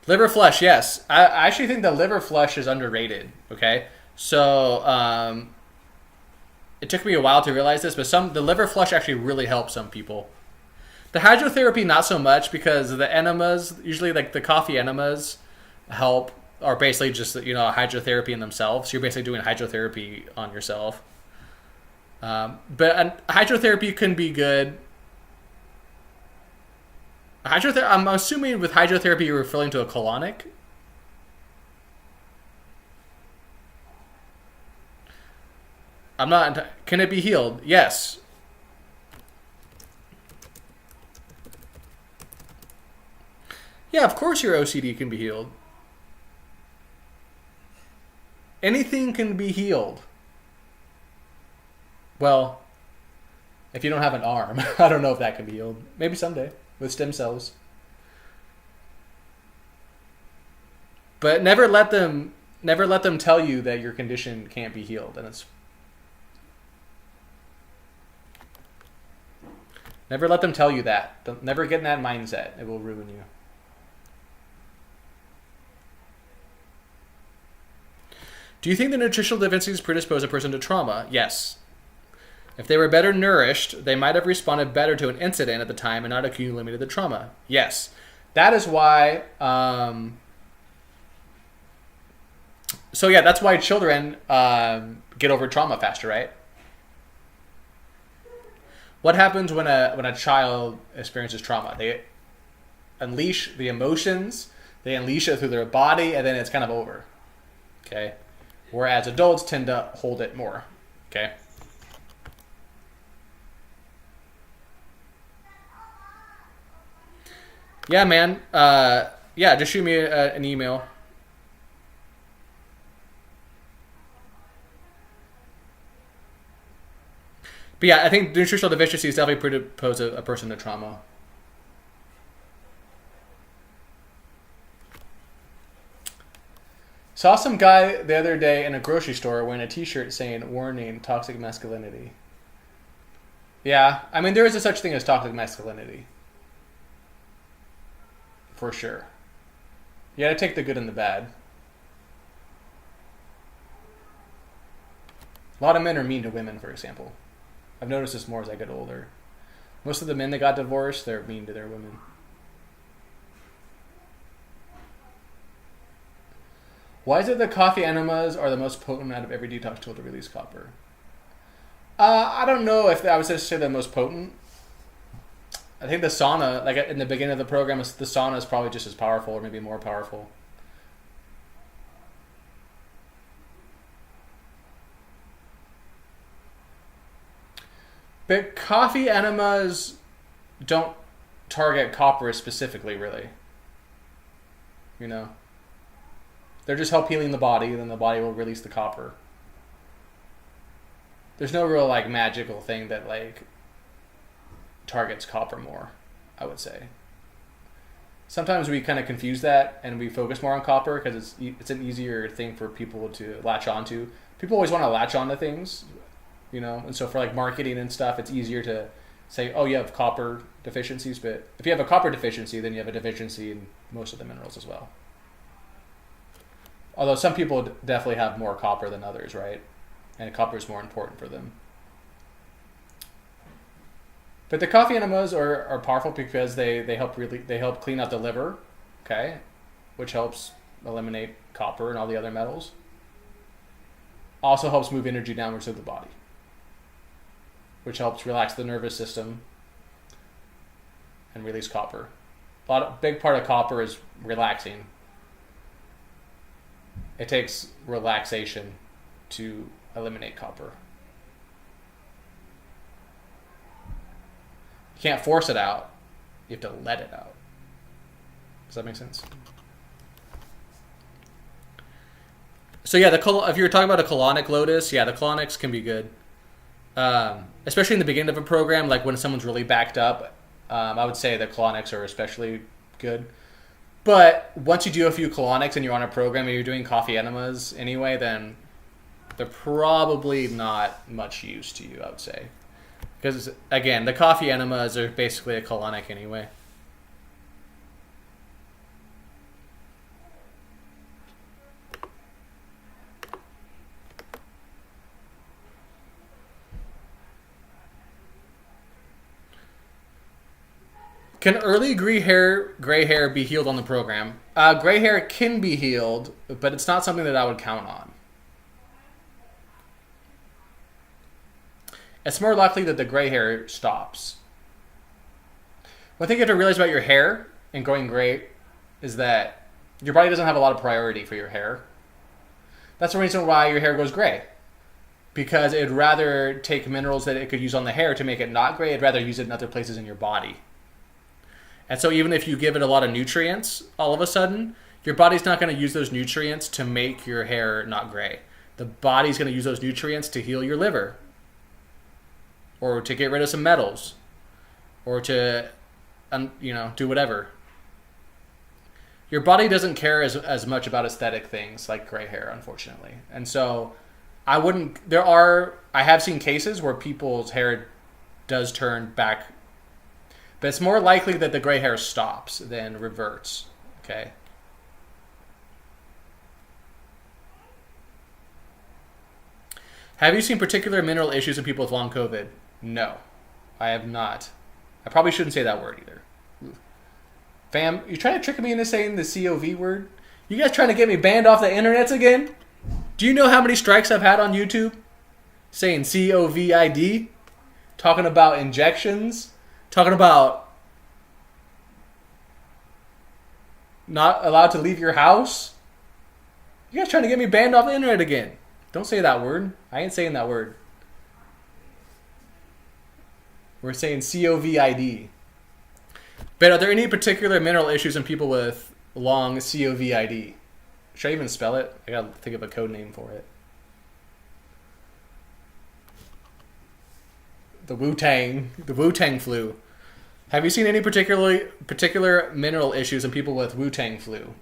A: Liver flush, yes. I actually think the liver flush is underrated, okay? So it took me a while to realize this, but the liver flush actually really helps some people. The hydrotherapy, not so much, because the enemas, usually like the coffee enemas are basically just, hydrotherapy in themselves. So you're basically doing hydrotherapy on yourself. But hydrotherapy can be good. I'm assuming with hydrotherapy you're referring to a colonic. Can it be healed? Yes. Yeah, of course your OCD can be healed. Anything can be healed. Well, if you don't have an arm, I don't know if that can be healed. Maybe someday with stem cells. But never let them tell you that your condition can't be healed, and never let them tell you that. Never get in that mindset. It will ruin you. Do you think the nutritional deficiencies predispose a person to trauma? Yes. If they were better nourished, they might have responded better to an incident at the time and not accumulated the trauma. Yes. That is why... that's why children get over trauma faster, right? What happens when a child experiences trauma? They unleash the emotions, they unleash it through their body, and then it's kind of over. Okay? Whereas adults tend to hold it more. Okay? Yeah, man. Just shoot me an email. But yeah, I think nutritional deficiencies definitely predispose a person to trauma. Saw some guy the other day in a grocery store wearing a t-shirt saying, "Warning, toxic masculinity." Yeah, I mean, there is a such thing as toxic masculinity. For sure. You gotta take the good and the bad. A lot of men are mean to women, for example. I've noticed this more as I get older. Most of the men that got divorced, they're mean to their women. Why is it that coffee enemas are the most potent out of every detox tool to release copper? I don't know if I was going to say the most potent. I think the sauna, like in the beginning of the program, the sauna is probably just as powerful or maybe more powerful. But coffee enemas don't target copper specifically, really. You know? They're just help healing the body, and then the body will release the copper. There's no real like magical thing that like targets copper more, I would say. Sometimes we kind of confuse that and we focus more on copper because it's an easier thing for people to latch onto. People always want to latch onto things, you know, and so for like marketing and stuff, it's easier to say, oh, you have copper deficiencies, but if you have a copper deficiency, then you have a deficiency in most of the minerals as well. Although some people definitely have more copper than others, right? And copper is more important for them. But the coffee enemas are powerful because they help clean out the liver, okay, which helps eliminate copper and all the other metals. Also helps move energy downwards through the body, which helps relax the nervous system and release copper. Big part of copper is relaxing. It takes relaxation to eliminate copper. You can't force it out. You have to let it out. Does that make sense? So yeah, if you're talking about a colonic lotus, yeah, the colonics can be good. Especially in the beginning of a program, like when someone's really backed up, I would say the colonics are especially good. But once you do a few colonics and you're on a program and you're doing coffee enemas anyway, then they're probably not much use to you, I would say. Because, again, the coffee enemas are basically a colonic anyway. Can early gray hair be healed on the program? Gray hair can be healed, but it's not something that I would count on. It's more likely that the gray hair stops. One thing you have to realize about your hair and going gray is that your body doesn't have a lot of priority for your hair. That's the reason why your hair goes gray. Because it'd rather take minerals that it could use on the hair to make it not gray, it'd rather use it in other places in your body. And so even if you give it a lot of nutrients, all of a sudden, your body's not going to use those nutrients to make your hair not gray. The body's going to use those nutrients to heal your liver, or to get rid of some metals, or to, do whatever. Your body doesn't care as much about aesthetic things like gray hair, unfortunately. And so I have seen cases where people's hair does turn back. But it's more likely that the gray hair stops than reverts, okay? Have you seen particular mineral issues in people with long COVID? No, I have not. I probably shouldn't say that word either. Fam, you trying to trick me into saying the COV word? You guys trying to get me banned off the internets again? Do you know how many strikes I've had on YouTube? Saying COVID, talking about injections, talking about not allowed to leave your house. You guys trying to get me banned off the internet again? Don't say that word. I ain't saying that word. We're saying COVID. But are there any particular mineral issues in people with long COVID? Should I even spell it? I gotta think of a code name for it. The Wu-Tang flu. Have you seen any particular mineral issues in people with Wu-Tang flu?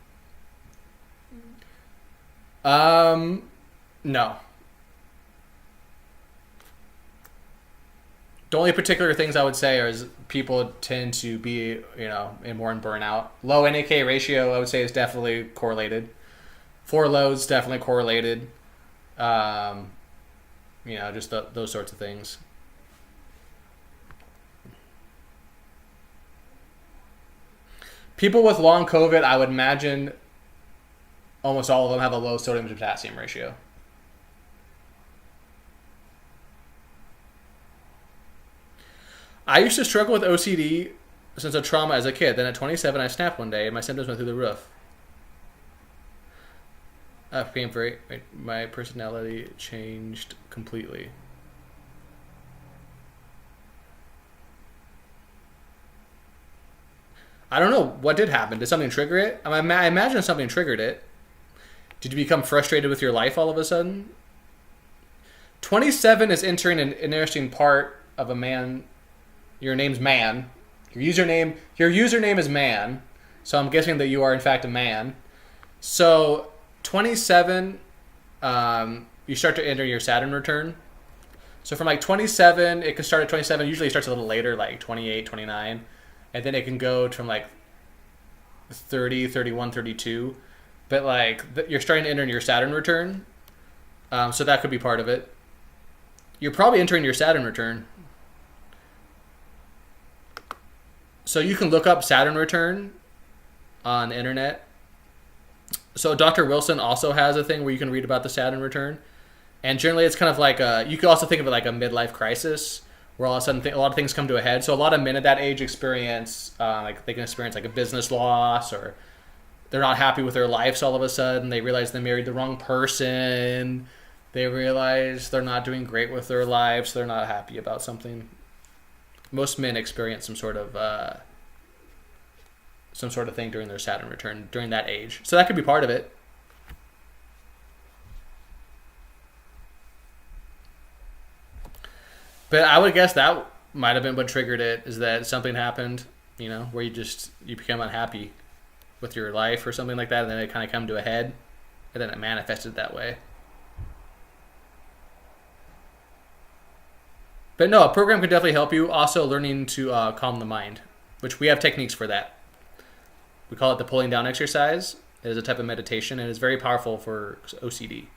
A: No. The only particular things I would say is people tend to be, more in burnout. Low NAK ratio, I would say, is definitely correlated. 4 lows, definitely correlated. Um, just those sorts of things. People with long COVID, I would imagine almost all of them have a low sodium to potassium ratio. I used to struggle with OCD since a trauma as a kid. Then at 27, I snapped one day and my symptoms went through the roof. I became my personality changed completely. I don't know what did happen. Did something trigger it? I imagine something triggered it. Did you become frustrated with your life all of a sudden? 27 is entering an interesting part of a man. Your name's Man. Your username is Man. So I'm guessing that you are in fact a man. So 27, you start to enter your Saturn return. So from like 27, it can start at 27. Usually it starts a little later, like 28, 29. And then it can go from like 30, 31, 32. But like you're starting to enter your Saturn return. So that could be part of it. You're probably entering your Saturn return. So you can look up Saturn return on the internet. So Dr. Wilson also has a thing where you can read about the Saturn return. And generally it's kind of like you could also think of it like a midlife crisis where all of a sudden a lot of things come to a head. So a lot of men at that age experience, they can experience like a business loss, or they're not happy with their lives all of a sudden. They realize they married the wrong person. They realize they're not doing great with their lives. They're not happy about something. Most men experience some sort of thing during their Saturn return during that age. So that could be part of it. But I would guess that might have been what triggered it, is that something happened, where you become unhappy with your life or something like that, and then it kind of come to a head, and then it manifested that way. But no, a program can definitely help you. Also, learning to calm the mind, which we have techniques for that. We call it the pulling down exercise. It is a type of meditation, and it's very powerful for OCD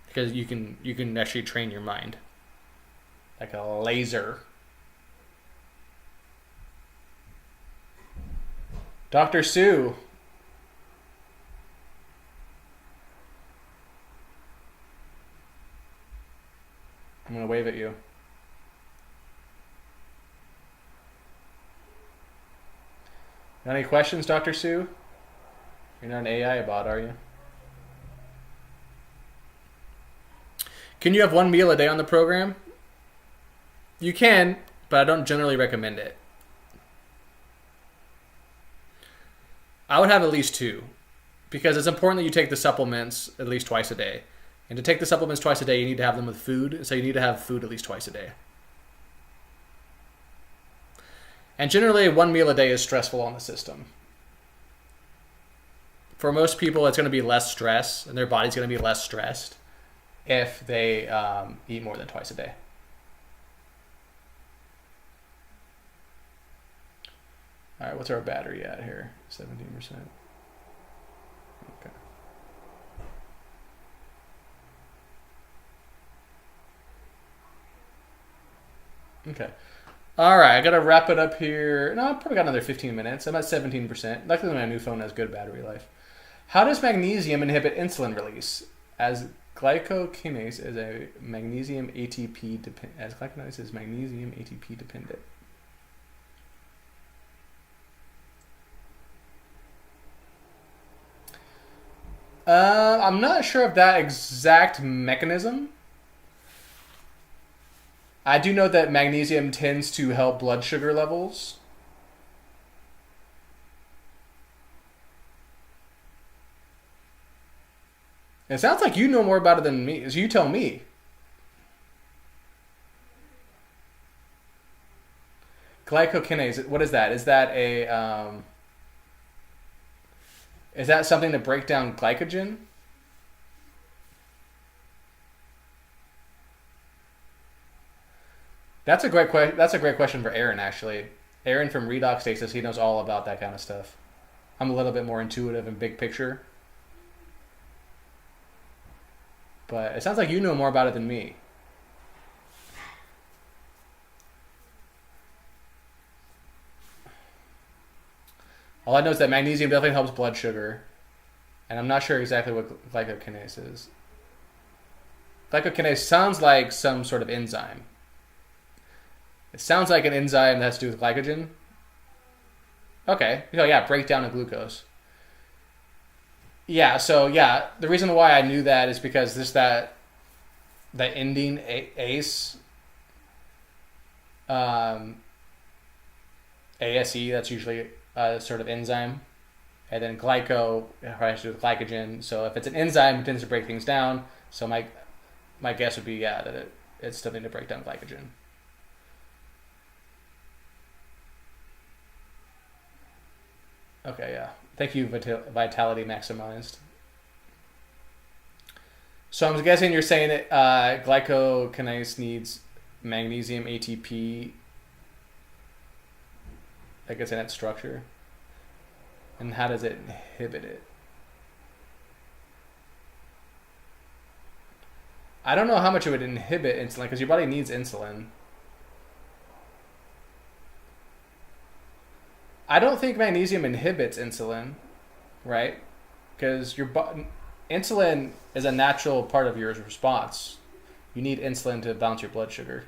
A: because you can actually train your mind like a laser. Dr. Sue. I'm going to wave at you. Got any questions, Dr. Sue? You're not an AI bot, are you? Can you have one meal a day on the program? You can, but I don't generally recommend it. I would have at least 2, because it's important that you take the supplements at least twice a day. And to take the supplements twice a day, you need to have them with food. So you need to have food at least twice a day. And generally, 1 meal a day is stressful on the system. For most people, it's going to be less stress, and their body's going to be less stressed if they eat more than twice a day. All right, what's our battery at here? 17%. Okay. Okay. All right, I got to wrap it up here. No, I've probably got another 15 minutes. I'm at 17%. Luckily, my new phone has good battery life. How does magnesium inhibit insulin release? As glycokinase is a magnesium ATP dependent. I'm not sure of that exact mechanism. I do know that magnesium tends to help blood sugar levels. It sounds like you know more about it than me. So you tell me. Glycokinase, what is that? Is that Is that something to break down glycogen? That's a great question. That's a great question for Aaron, actually. Aaron from Redox Stasis, he knows all about that kind of stuff. I'm a little bit more intuitive and big picture. But it sounds like you know more about it than me. All I know is that magnesium definitely helps blood sugar. And I'm not sure exactly what glycokinase is. Glycokinase sounds like some sort of enzyme. It sounds like an enzyme that has to do with glycogen. Okay. Oh, yeah, breakdown of glucose. Yeah, so yeah, the reason why I knew that is because that ending ACE, ASE, that's usually a sort of enzyme. And then glyco has to do with glycogen. So if it's an enzyme, it tends to break things down. So my guess would be, yeah, that it's something to break down glycogen. Okay, yeah. Thank you, Vitality Maximized. So I'm guessing you're saying that glycokinase needs magnesium ATP, I guess, in its structure. And how does it inhibit it? I don't know how much it would inhibit insulin, because your body needs insulin. I don't think magnesium inhibits insulin, right? Because insulin is a natural part of your response. You need insulin to balance your blood sugar.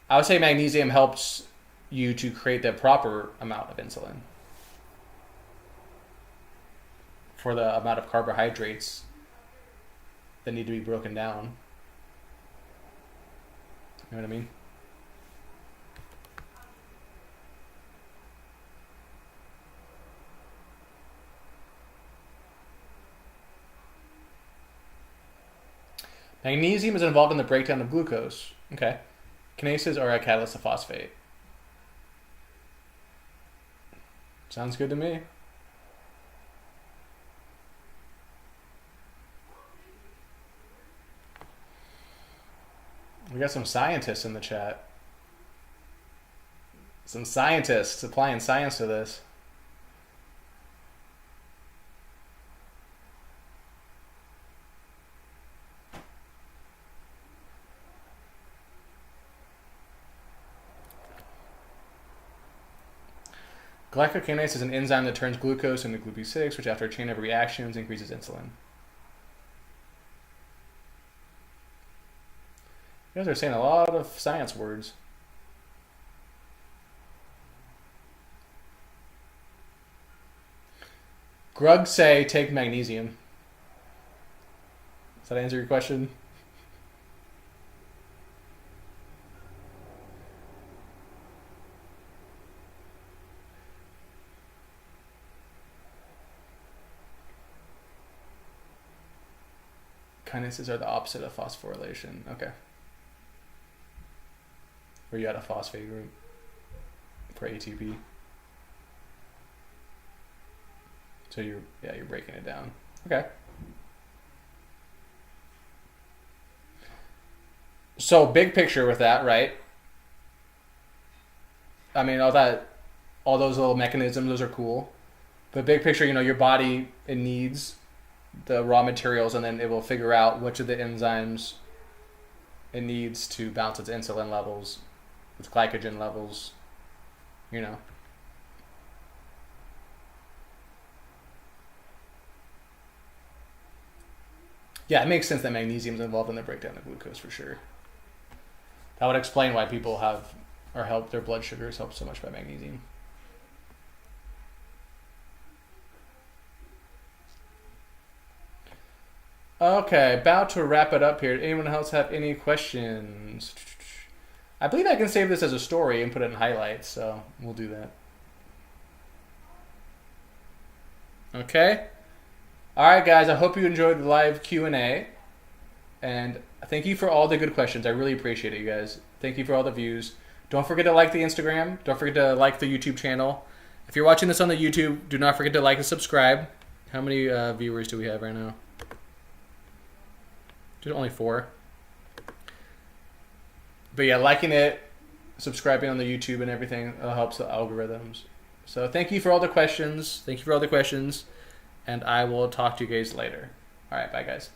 A: I would say magnesium helps you to create the proper amount of insulin for the amount of carbohydrates that need to be broken down. You know what I mean? Magnesium is involved in the breakdown of glucose. Okay. Kinases are a catalyst of phosphate. Sounds good to me. We got some scientists in the chat. Some scientists applying science to this. Glycokinase is an enzyme that turns glucose into glup-6, which after a chain of reactions increases insulin. You guys are saying a lot of science words. Grug say take magnesium. Does that answer your question? Kinases are the opposite of phosphorylation. Okay. Where you had a phosphate group for ATP. So you're breaking it down. Okay. So big picture with that, right? I mean, all those little mechanisms, those are cool. But big picture, your body, it needs the raw materials, and then it will figure out which of the enzymes it needs to balance its insulin levels, its glycogen levels, Yeah, it makes sense that magnesium is involved in the breakdown of glucose for sure. That would explain why people their blood sugars helped so much by magnesium. Okay, about to wrap it up here. Anyone else have any questions? I believe I can save this as a story and put it in highlights, so we'll do that. Okay. All right, guys. I hope you enjoyed the live Q&A, and thank you for all the good questions. I really appreciate it, you guys. Thank you for all the views. Don't forget to like the Instagram. Don't forget to like the YouTube channel, If you're watching this on the YouTube, do not forget to like and subscribe. How many viewers do we have right now? Just only 4. But yeah, liking it, subscribing on the YouTube and everything helps the algorithms. So thank you for all the questions. And I will talk to you guys later. All right, bye guys.